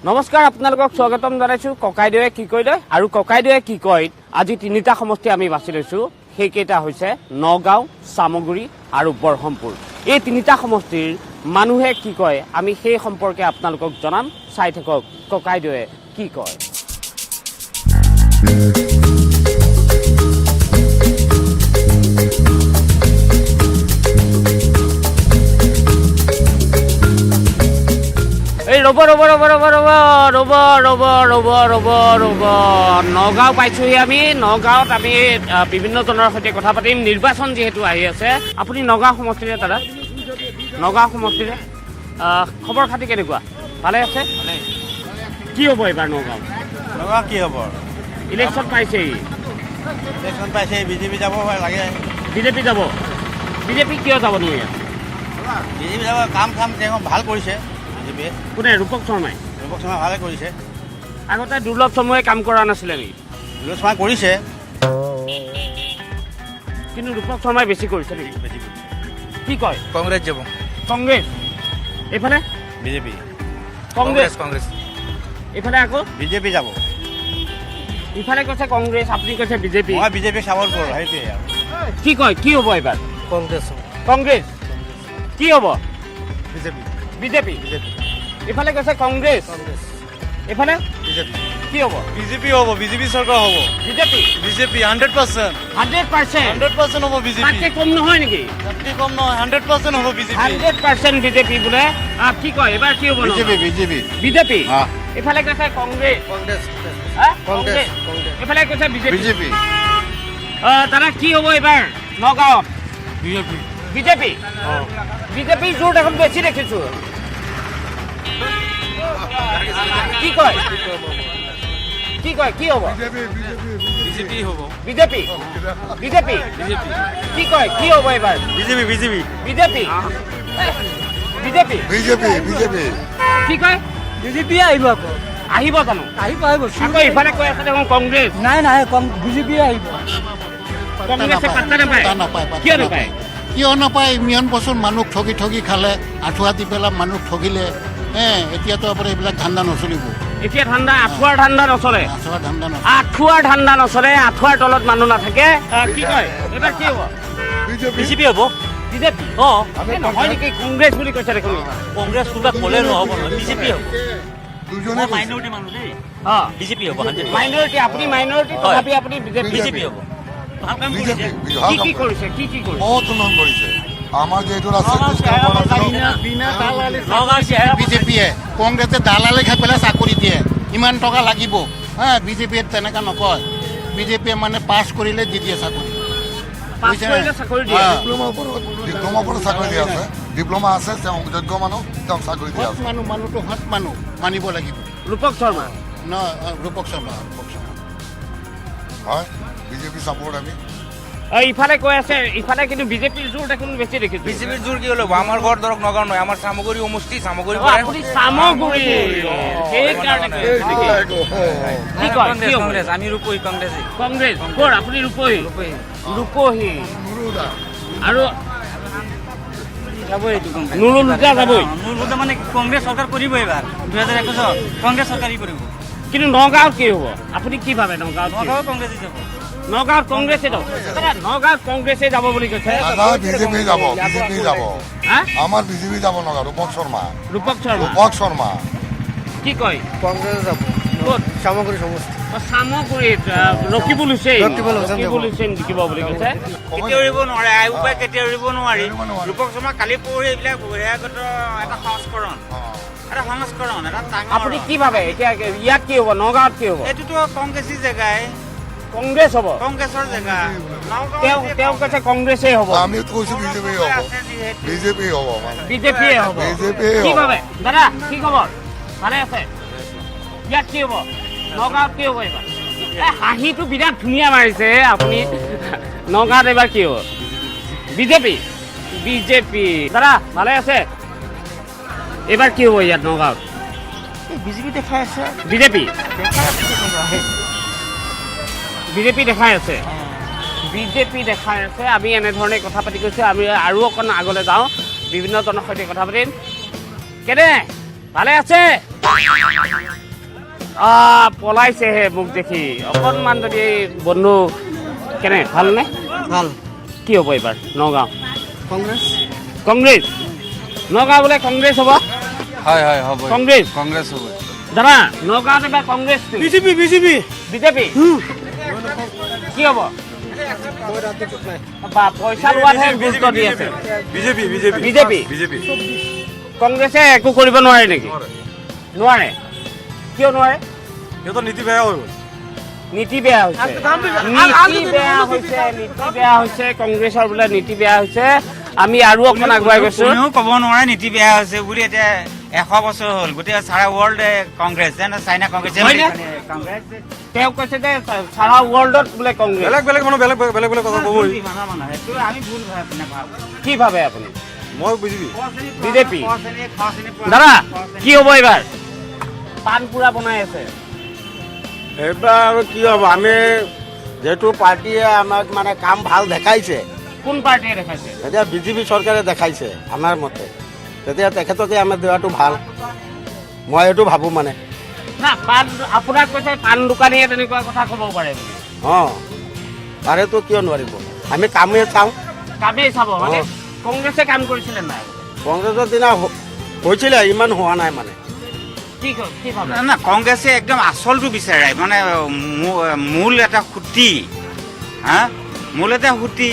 নমস্কাৰ, আপোনালোকক স্বাগতম জনাইছোঁ ককাইদেৱে কি কয় আৰু ককাইদেৱে কি কয়। আজি তিনিটা সমষ্টি আমি বাছি লৈছোঁ, সেইকেইটা হৈছে নগাঁও, চামগুৰি আৰু বৰহমপুৰ। এই তিনিটা সমষ্টিৰ মানুহে কি কয় আমি সেই সম্পৰ্কে আপোনালোকক জনাম। চাই থাকক ককাইদেৱে কি কয়। ৰ'ব ৰ'ব ৰ'ব ৰ'ব ৰ'ব ৰ'ব ৰ'ব ৰ'ব ৰ'ব ৰ'ব নগাঁও পাইছোঁহি আমি। নগাঁৱত আমি বিভিন্নজনৰ সৈতে কথা পাতিম। নিৰ্বাচন যিহেতু আহি আছে, আপুনি নগাঁও সমষ্টিৰে দাদা, নগাঁও সমষ্টিৰে খবৰ খাতি কেনেকুৱা? ভালে আছে? কি হ'ব এইবাৰ নগাঁও? নগাঁও কি হ'ব? ইলেকশ্যন পাইছেহি। ইলেকশ্যন পাইছে, বিজেপি যাব লাগে। বিজেপি যাব? বিজেপি কিয় যাব নোৱাৰে? বিজেপি যাব, কাম তেওঁ ভাল কৰিছে বিজেপিয়ে। কোনে? ৰূপক শৰ্মাই? ৰূপক শৰ্মাই ভালে কৰিছে। আগতে দুৰ্লভ শৰ্মাই কাম কৰা নাছিলে নেকি? দুৰ্লভ শৰ্মাই কৰিছে, কিন্তু ৰূপক শৰ্মাই বেছি কৰিছে নেকি? বেছি কৰিছে। কি কয়? কংগ্ৰেছ যাব। কংগ্ৰেছ? এইফালে বিজেপি। কংগ্ৰেছ? কংগ্ৰেছ। এইফালে আকৌ বিজেপি যাব। ইফালে কৈছে কংগ্ৰেছ, আপুনি কৈছে বিজেপি। মই বিজেপি চাপৰ্ট কৰোঁ, সেইটোৱে আৰু। কি কয়, কি হ'ব এইবাৰ? কংগ্ৰেছ। কংগ্ৰেছ? কি হ'ব? বিজেপি। বিজেপি? বিজেপি। ইফালে কৈছে কংগ্ৰেছ, কংগ্ৰেছ। ইফালে বিজেপি। কি হ'ব? বিজেপি হ'ব, বিজেপি চৰকাৰ হ'ব। বিজেপি? বিজেপি 100%। 100%? 100% হ'ব বিজেপি। তাতকৈ কম নহয় নেকি? তাতকৈ কম নহয়, 100% হ'ব বিজেপি। 100% বিজেপি বোলে। কি কয় এইবাৰ কি হ'ব? বিজেপি। বিজেপি। বিজেপি? ইফালে কৈছে কংগ্ৰেছ, কংগ্ৰেছ। কংগ্ৰেছ। ইফালে কৈছে বিজেপি। বিজেপি। দাদা কি হ'ব এইবাৰ নগাঁৱত? বিজেপি। বিজেপি? বিজেপিৰ জোৰ দেখোন বেছি দেখিছোঁ। কি কয়, কি কয়, কি হ'ব? বিজেপি হ'ব। বিজেপি? বিজেপি? বিজেপি। কি কয়, কি হ'ব এইবাৰ? BJP. BJP. BJP? BJP? BJP. BJP. কি কয়? বিজেপি আহিব আকৌ। আহিব জানো? আহিব আকৌ ইফালে কৈ আছে দেখোন কংগ্ৰেছ। নাই বিজেপি আহিব। কংগ্ৰেছে পাত্তা নাপায়। কিয় নাপায়? কিয় নাপায়? ইমান বছৰ মানুহ ঠগি ঠগি খালে, আঁঠুৱা দি পেলাই মানুহ ঠগিলে। এতিয়াতো আপোনাৰ এইবিলাক ধান্দা নচলিব। এতিয়া ঠাণ্ডা, আঁঠুৱাৰ ধান্দা নচলে। আঁঠুৱা ধান্দা নচলে। আঁঠুৱাৰ ধান্দা নচলে, আঁঠুৱাৰ তলত মানুহ নাথাকে। কি কয় এইবাৰ কি হ'ব? বিজেপি হ'ব। বিজেপি? নহয় নেকি? কংগ্ৰেছ বুলি কৈছে দেখোন। কংগ্ৰেছ কোনোবা ক'লে নহ'ব নহয়, বিজেপি হ'ব। দুজনে মাইনৰিটি মানুহ দেই, বিজেপি হ'ব। মাইনৰিটি? আপুনি মাইনৰিটি, তথাপি আপুনি বিজেপি হ'ব। ভাল কাম কৰিছে। কি কি কৰিছে? কি কি কৰিছে? বহুত উন্নয়ন কৰিছে। আমাৰ যিহেতু বিজেপিয়ে, কংগ্ৰেছে দালালি খাই পেলাই চাকৰি দিয়ে। ইমান টকা লাগিব, বিজেপিয়ে তেনেকুৱা নকয়। বিজেপিয়ে মানে পাছ কৰিলে দি দিয়ে চাকৰি। পাছ কৰিলে চাকৰি দিয়ে? ডিপ্ল'মাৰ পৰা চাকৰি দিয়া আছে। ডিপ্ল'মা আছে, তেওঁ যোগ্য মানুহ, তেওঁক চাকৰি দিয়া আছে। মানুহটো সৎ মানুহ মানিব লাগিব। ৰূপক শৰ্মা? ৰূপক শৰ্মা। হয়, বিজেপি চাপৰ্ট আমি। ইফালে কৈ আছে, ইফালে কিন্তু বিজেপিৰ জোৰ দেখোন বেছি দেখিছোঁ। বিজেপিৰ জোৰ কি হ'ল? আমাৰ ঘৰ ধৰক নগাঁও নহয়, আমাৰ চামগুৰি সমষ্টি। চামগুৰি আপুনি চামগুৰি, সেইকাৰণে কি কয়? কি হ'ব? আমি ৰূপহী কংগ্ৰেছ। কংগ্ৰেছ? ক'ৰ আপুনি? ৰূপহী? ৰূপহী আৰু নুৰুল হুদা যাবই। নুৰুল হুদা মানে কংগ্ৰেছ চৰকাৰ কৰিব এইবাৰ 2021 কংগ্ৰেছ চৰকাৰী কৰিব। কিন্তু নগাঁৱত কি হ'ব? আপুনি কি ভাবে নগাঁৱত? নগাঁও কংগ্ৰেছ যাব। নগাঁৱত কংগ্ৰেছে যাব? নগাঁৱত কংগ্ৰেছে যাব বুলি কৈছে। বিজেপি যাব। বিজেপি যাব। হা? আমাৰ বিজেপি যাব নগা। ৰূপক শৰ্মা। ৰূপক শৰ্মা? ৰূপক শৰ্মা। কি কয়? কংগ্ৰেছ যাব। ক'ত? চামগুৰি সমষ্টি। চামগুৰিত ৰকিবুল হুছেইন জিকিব বুলি কৈছে। কেতিয়া উৰিব নোৱাৰে, আইউপাই কেতিয়া উৰিব নোৱাৰি। ৰূপক শৰ্মা কালি পৰহি এইবিলাক বহিৰাগত এটা সংস্কৰণ, এটা ডাঙৰ। আপুনি কি ভাবে এতিয়া ইয়াত কি হ'ব? নগাঁৱত কি হ'ব? এইটোতো কংগ্ৰেছী জেগাই, কংগ্ৰেছ হ'ব। কংগ্ৰেছৰ জেগা। তেওঁ কৈছে কংগ্ৰেছেই হ'ব। আমি কৈছো বিজেপি হ'ব। বিজেপি হ'ব। বিজেপিয়ে হ'ব। বিজেপিয়ে কি হ'ব। ভাবে দাদা? কি খবৰ? ভালে আছে? ইয়াত কি হ'ব? নগাঁৱত কি হ'ব এইবাৰ? হাঁহিটো বিৰাট ধুনীয়া মাৰিছে আপুনি। নগাঁৱত এইবাৰ কি হ'ব? বিজেপি? বিজেপি। দাদা ভালে আছে? এইবাৰ কি হ'ব ইয়াত নগাঁৱত? বিজেপি দেখাই আছে। বিজেপি? বিজেপি দেখাই আছে। বিজেপি দেখাই আছে। আমি এনেধৰণে কথা পাতি গৈছোঁ। আমি আৰু অকণ আগলৈ যাওঁ, বিভিন্নজনৰ সৈতে কথা পাতিম। কেনে ভালে আছে? পলাইছেহে মোক দেখি অকণমান যদি বন্ধু কেনে ভালনে ভাল কি হ'ব এইবাৰ নগাঁও কংগ্ৰেছ কংগ্ৰেছ নগাঁও বোলে কংগ্ৰেছ হ'ব হয় হয় হ'ব কংগ্ৰেছ কংগ্ৰেছ হ'ব দাদা নগাঁৱত এবাৰ কংগ্ৰেছ বিজেপি বিজেপি বিজেপি কি হ'ব বা পইচা লোৱাতহে গুৰুত্ব দি আছে বিজেপি বিজেপি বিজেপি বিজেপি কংগ্ৰেছে একো কৰিব নোৱাৰে নেকি নোৱাৰে কিয় নোৱাৰে সিহঁতৰ নীতি বেয়া হৈ গ'ল নীতি বেয়া হৈছে কংগ্ৰেছৰ বোলে নীতি বেয়া হৈছে আমি আৰু অকণমান আগুৱাই গৈছো কোনেও ক'ব নোৱাৰে নীতি বেয়া হৈছে বুলি এতিয়া 100 বছৰ হ'ল গোটেই চাৰা ৱৰ্ল্ড কংগ্ৰেছ চাইনা কংগ্ৰেছ তেওঁ কৈছে যে সাৰা ৱৰ্ল্ডত বোলে কংগ্ৰেছ বেলেগ বেলেগ মানুহ বেলেগ বেলেগ বেলেগ কথা ক'বই আমি ভুল কি ভাবে আপুনি মই বিজেপি বিজেপি দাদা কি হ'ব এইবাৰ পান পুৰা বনাই আছে এইবাৰ আৰু কি হ'ব আমি যেহেতু পাৰ্টীয়ে আমাক মানে কাম ভাল দেখাইছে কোন পাৰ্টীয়ে দেখাইছে এতিয়া বিজেপি চৰকাৰে দেখাইছে আমাৰ মতে তেতিয়া তেখেতকে আমি দিয়াটো ভাল মই এইটো ভাবোঁ মানে না পান আপোনাক কৈছে পান দোকানীয়ে তেনেকুৱা কথা ক'ব পাৰে বুলি অঁ পাৰেতো কিয় নোৱাৰিব আমি কামেই চাওঁ কামেই চাব মানে কংগ্ৰেছে কাম কৰিছিলে নাই কংগ্ৰেছৰ দিনা হৈছিলে ইমান হোৱা নাই মানে কি ভাবে না কংগ্ৰেছে একদম আচলটো বিচাৰে মানে মূল এটা সুঁতি হা মূল এটা সুঁতি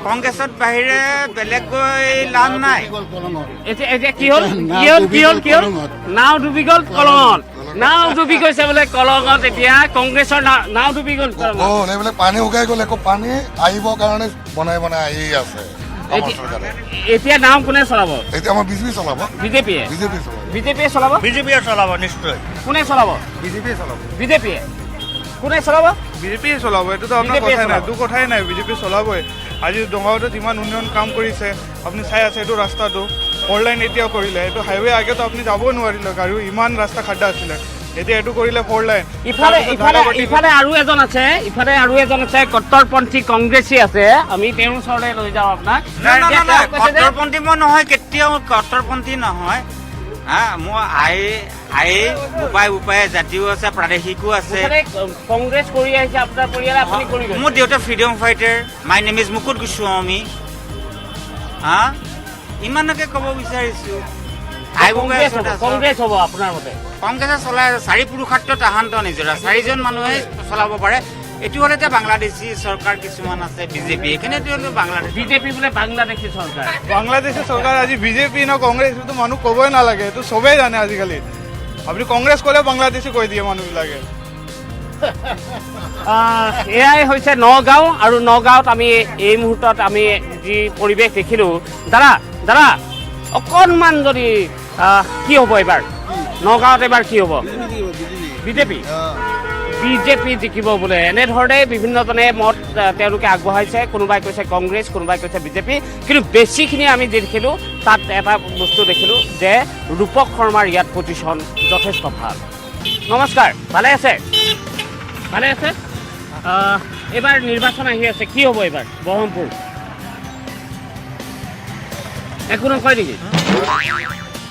কংগ্ৰেছত বাহিৰে বেলেগ গৈ লাভ নাই এতিয়া কি হ'ল নাও ডুবি গ'ল কলঙত নাও ডুবি গৈছে বোলে কলঙত এতিয়া কংগ্ৰেছৰ নাও ডুবি গ'ল এইবিলাক পানী শুকাই গ'ল একো পানী আহিবৰ কাৰণে বনাই বনাই আহি আছে আমাৰ চৰকাৰে এতিয়া নাও কোনে চলাব এতিয়া আমাৰ বিজেপি চলাব বিজেপিয়ে বিজেপি চলাব বিজেপিয়ে চলাব বিজেপিয়ে চলাব নিশ্চয় কোনে চলাব বিজেপিয়ে চলাব বিজেপিয়ে কোনে চলাব বিজেপিয়ে চলাব এইটোতো আপোনাৰ BJP কথাই নাই চলাব। দু কথাই নাই বিজেপি চলাবই আজি দঙাওতে যিমান উন্নয়ন কাম কৰিছে আপুনি চাই আছে এইটো ৰাস্তাটো ফ'ৰ লাইন এতিয়া কৰিলে এইটো হাইৱে আগেতো আপুনি যাবই নোৱাৰিলে গাড়ী ইমান ৰাস্তা খাড্ডা আছিলে এতিয়া এইটো কৰিলে ফ'ৰ লাইন ইফালে আৰু এজন আছে কট্টৰপন্থী কংগ্ৰেছী আছে আমি তেওঁৰ ওচৰলৈ লৈ যাওঁ আপোনাক কট্টৰপন্থী মই নহয় কেতিয়াও কট্টৰপন্থী নহয় হা মোৰ আই উপায় জাতিও আছে প্ৰাদেশিকো আছে কংগ্ৰেছ কৰি আহিছে আপোনাৰ পৰিয়ালে আপুনি কৰি গৈছে মোৰ দেউতা freedom fighter my name is Mukut Goswami হা ইমানকে ক'ব বিচাৰিছো কংগ্ৰেছ হ'ব আপোনাৰ মতে কংগ্ৰেছে চলাই চাৰি পুৰুষাৰ্থ তাহান্ত নিজৰা 4জন মানুহে চলাব পাৰে এইটো হ'লে এতিয়া বাংলাদেশী চৰকাৰ কিছুমান আছে বিজেপি এইখিনিতো হ'লে বাংলাদেশ বিজেপি বোলে বাংলাদেশী চৰকাৰ বাংলাদেশী চৰকাৰ আজি বিজেপি না কংগ্ৰেছ এইটো মানুহ ক'বই নালাগে এইটো চবেই জানে আজিকালি আপুনি কংগ্ৰেছ ক'লে বাংলাদেশী কৈ দিয়ে মানুহবিলাকে এয়াই হৈছে নগাঁও আৰু নগাঁৱত আমি এই মুহূৰ্তত আমি যি পৰিৱেশ দেখিলোঁ দাদা অকণমান যদি কি হ'ব এইবাৰ নগাঁৱত এইবাৰ কি হ'ব বিজেপি জিকিব বোলে এনেধৰণে বিভিন্নজনে মত তেওঁলোকে আগবঢ়াইছে কোনোবাই কৈছে কংগ্ৰেছ কোনোবাই কৈছে বিজেপি কিন্তু বেছিখিনি আমি যি দেখিলোঁ তাত এটা বস্তু দেখিলোঁ যে ৰূপক শৰ্মাৰ ইয়াত পজিশ্যন যথেষ্ট ভাল নমস্কাৰ ভালে আছে এইবাৰ নিৰ্বাচন আহি আছে কি হ'ব এইবাৰ ব্ৰহ্মপুৰ একো নকয় নেকি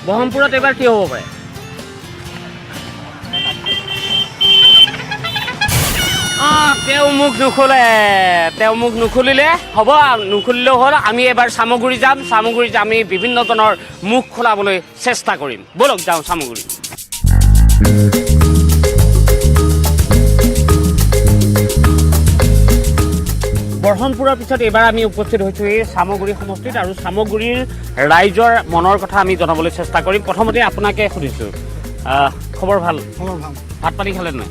ব্ৰহ্মপুৰত এইবাৰ কি হ'ব পাৰে তেওঁ মুখ নুখুলিলে হ'ব নুখুলিলেও হ'ল আমি এবাৰ চামগুৰি যাম আমি বিভিন্নজনৰ মুখ খোলাবলৈ চেষ্টা কৰিম ব'লক যাওঁ চামগুৰি ব্ৰহ্মপুৰৰ পিছত এইবাৰ আমি উপস্থিত হৈছোঁ এই চামগুৰি সমষ্টিত আৰু চামগুৰিৰ ৰাইজৰ মনৰ কথা আমি জনাবলৈ চেষ্টা কৰিম প্ৰথমতে আপোনাকে সুধিছোঁ খবৰ ভাল ভাত পানী খালে নাই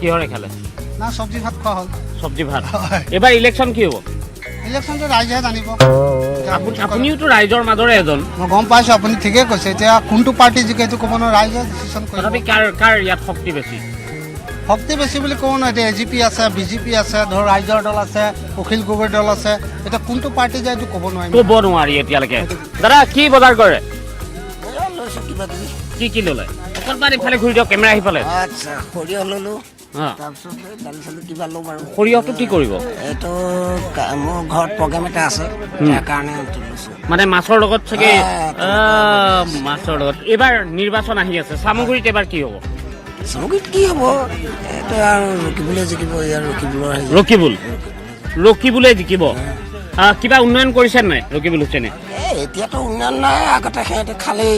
কিহৰে খালে না চব্জি ভাত খোৱা হ'ল চব্জি ভাত এইবাৰ ইলেকশ্যন কি হ'ব ইলেকশ্যনটো ৰাইজে জানিব আপুনিওতো ৰাইজৰ মাজৰে এজন মই গম পাইছোঁ আপুনি ঠিকেই কৈছে এতিয়া কোনটো পাৰ্টি জিকে এইটো ক'ব নোৱাৰে ৰাইজে ডিচিশ্যন তথাপি কৰিব কাৰ ইয়াত শক্তি বেছি শক্তি বেছি বুলি ক'ব নোৱাৰে এতিয়া AGP আছে বিজেপি আছে ধৰ ৰাইজৰ দল আছে অখিল গগৈৰ দল আছে এতিয়া কোনটো পাৰ্টি যায় এইটো ক'ব নোৱাৰিম ক'ব নোৱাৰি এতিয়ালৈকে দাদা কি বজাৰ কৰে কি ল'লে অকণমান ইফালে ঘূৰি দিয়ক কেমেৰা আহি পালে আচ্ছা সৰিয়হ ল'লোঁ তাৰপিছত দালি চালি কিবা ল'ম আৰু সৰিয়হটো কি কৰিব এইটো মোৰ ঘৰত প্ৰগ্ৰেম এটা আছে তাৰ কাৰণে লৈছোঁ মানে মাছৰ লগত চাগে মাছৰ লগত এইবাৰ নিৰ্বাচন আহি আছে চামগুৰিত এবাৰ কি হ'ব চামগুৰিত কি হ'ব এইটো আৰু ৰকিবুলে জিকিব ইয়াৰ ৰকিবুলে জিকিব কিবা উন্নয়ন কৰিছে নাই ৰকিবুল হুছেইনে এতিয়াতো উন্নয়ন নাই আগতে সিহঁতে খালেই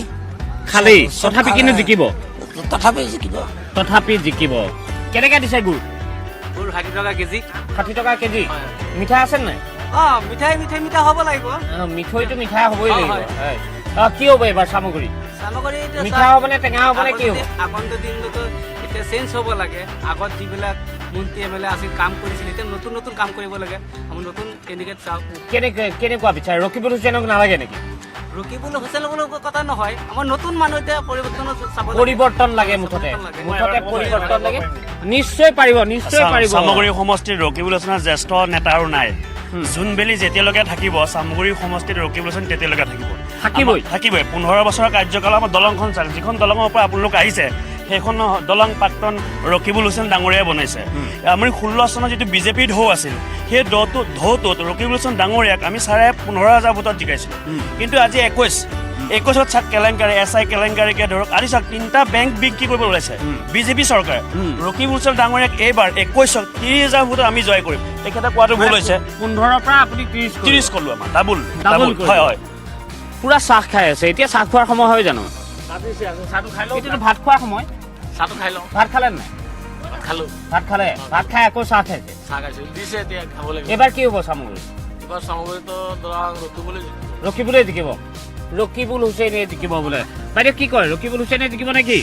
তথাপি কিন্তু জিকিব তথাপি জিকিব কেনেকৈ দিছে গুড় 60 টকা কেজি 60 টকা কেজি মিঠা আছে নাই মিঠাই হ'ব লাগিব মিঠৈটো মিঠা হ'বই লাগিব কি হ'ব এইবাৰ চামগুৰিত মিঠা হ'বনে টেঙা হ'বনে কি হ'ব আগন্তুক দিনটোতো এতিয়া চেঞ্জ হ'ব লাগে আগত যিবিলাক মন্ত্ৰী MLA আছিল কাম কৰিছিল এতিয়া নতুন কাম কৰিব লাগে আমি নতুন কেণ্ডিডেট চাওঁ কেনেকুৱা বিচাৰে ৰকিবুল হুছেইনক নালাগে নেকি ৰকিবুল হুছেইনৰ কথা নহয় আমাৰ নতুন মানুহ এতিয়া পৰিৱৰ্তন লাগে মুঠতে পৰিৱৰ্তন লাগে নিশ্চয় পাৰিব চামগুৰি সমষ্টিত ৰকিবুল হুছেইনৰ জ্যেষ্ঠ নেতা আৰু নাই জোনবেলি যেতিয়ালৈকে থাকিব চামগুৰি সমষ্টিত ৰকিবুল হুছেইন তেতিয়ালৈকে থাকিবই 15 বছৰৰ কাৰ্যকাল আমাৰ দলংখন চাল যিখন দলঙৰ পৰা আপোনালোক আহিছে সেইখন দলং প্ৰাক্তন ৰকিবুল হুছেইন ডাঙৰীয়াই বনাইছে আমি 16 চনত যিটো বিজেপি ঢৌ আছিল সেই ঢৌটোত ৰকিবুল হুছেইন ডাঙৰীয়াক আমি 15,500 ভোটত জিকাইছিলোঁ কিন্তু আজি 21ত চাক কেলেংকাৰী SI কেলেংকাৰীকে ধৰক আজি চাক 3টা বেংক বিক্ৰী কৰিব ওলাইছে বিজেপি চৰকাৰে ৰকিবুল হুছেইন ডাঙৰীয়াক এইবাৰ 21ত 30,000 ভোটত আমি জয় কৰিম তেখেতে কোৱাটো ভুল হৈছে 15ৰ পৰা আপুনি 30 কলো আমাৰ ডাবুল হয় পুৰা চাহ খাই আছে এতিয়া চাহ খোৱাৰ সময় হয় জানো এতিয়াতো ভাত খোৱাৰ সময় চাহটো খাই লওঁ ভাত খালে নাই ভাত খালে ভাত খাই আকৌ চাহ খাইছে চাহ খাইছোঁ দিছে এতিয়া খাব লাগিব এবাৰ কি হ'ব চামগুৰিত এবাৰ চামগুৰিতো ৰকিবুলে জিকিব ৰকিবুল হুছেইনে জিকিব বোলে বাইদেউ কি কয় ৰকিবুল হুছেইনে জিকিব নেকি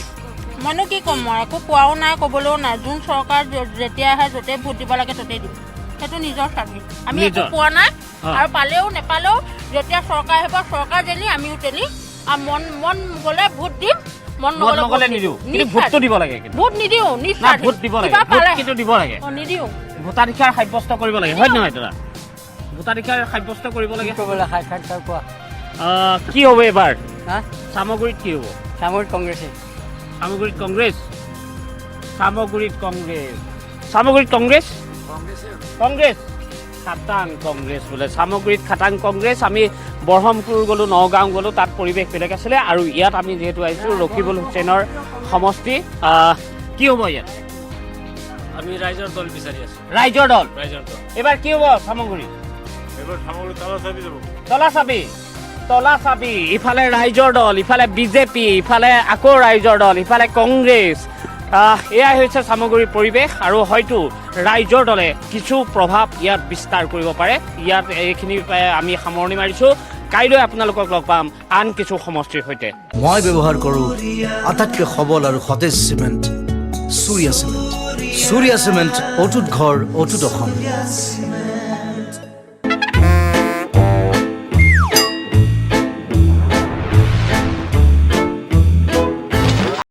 মইনো কি ক'ম মই একো কোৱাও নাই ক'বলৈও নাই যোন চৰকাৰ যেতিয়া আহে য'তেই ভোট দিব লাগে ত'তেই দিম সেইটো নিজৰ স্বাধীন আমি একো পোৱা নাই আৰু পালেও নেপালেও যেতিয়া চৰকাৰ আহিব চৰকাৰ যেনি আমিও তেনি আৰু মন গ'লে ভোট দিম মন নগ'লে নিদিওঁ কিন্তু ভোটটো দিব লাগে ভোট নিদিওঁ নিশ্চয় ভোট দিব লাগে কিন্তু দিব লাগে নিদিওঁ ভোটাধিকাৰ সাব্যস্ত কৰিব লাগে হয় নহয় দাদা ভোটাধিকাৰ সাব্যস্ত কৰিব লাগে কি হ'ব এবাৰ চামগুৰিত কি হ'ব চামগুৰিত কংগ্ৰেছে সামগ্ৰীত কংগ্ৰেছ খাটাং কংগ্ৰেছ বোলে সামগ্ৰীত খাটাং কংগ্ৰেছ আমি বৰহমপুৰ গ'লোঁ নগাঁও গ'লোঁ তাত পৰিৱেশ বেলেগ আছিলে আৰু ইয়াত আমি যিহেতু আহিছোঁ ৰকিবুল হুছেইনৰ সমষ্টি কি হ'ব ইয়াত আমি ৰাইজৰ দল বিচাৰি আছোঁ ৰাইজৰ দল এইবাৰ কি হ'ব সামগ্ৰী তলা চাবি ইফালে ৰাইজৰ দল ইফালে বিজেপি ইফালে আকৌ ৰাইজৰ দল ইফালে কংগ্ৰেছ এয়াই হৈছে চামগুৰিৰ পৰিৱেশ আৰু হয়তো ৰাইজৰ দলে কিছু প্ৰভাৱ ইয়াত বিস্তাৰ কৰিব পাৰে ইয়াত এইখিনি আমি সামৰণি মাৰিছোঁ কাইলৈ আপোনালোকক লগ পাম আন কিছু সমষ্টিৰ সৈতে মই ব্যৱহাৰ কৰোঁ আটাইতকৈ সবল আৰু সতেজ চিমেণ্ট চুৰিয়া চিমেণ্ট অটুট ঘৰ অটুট অসম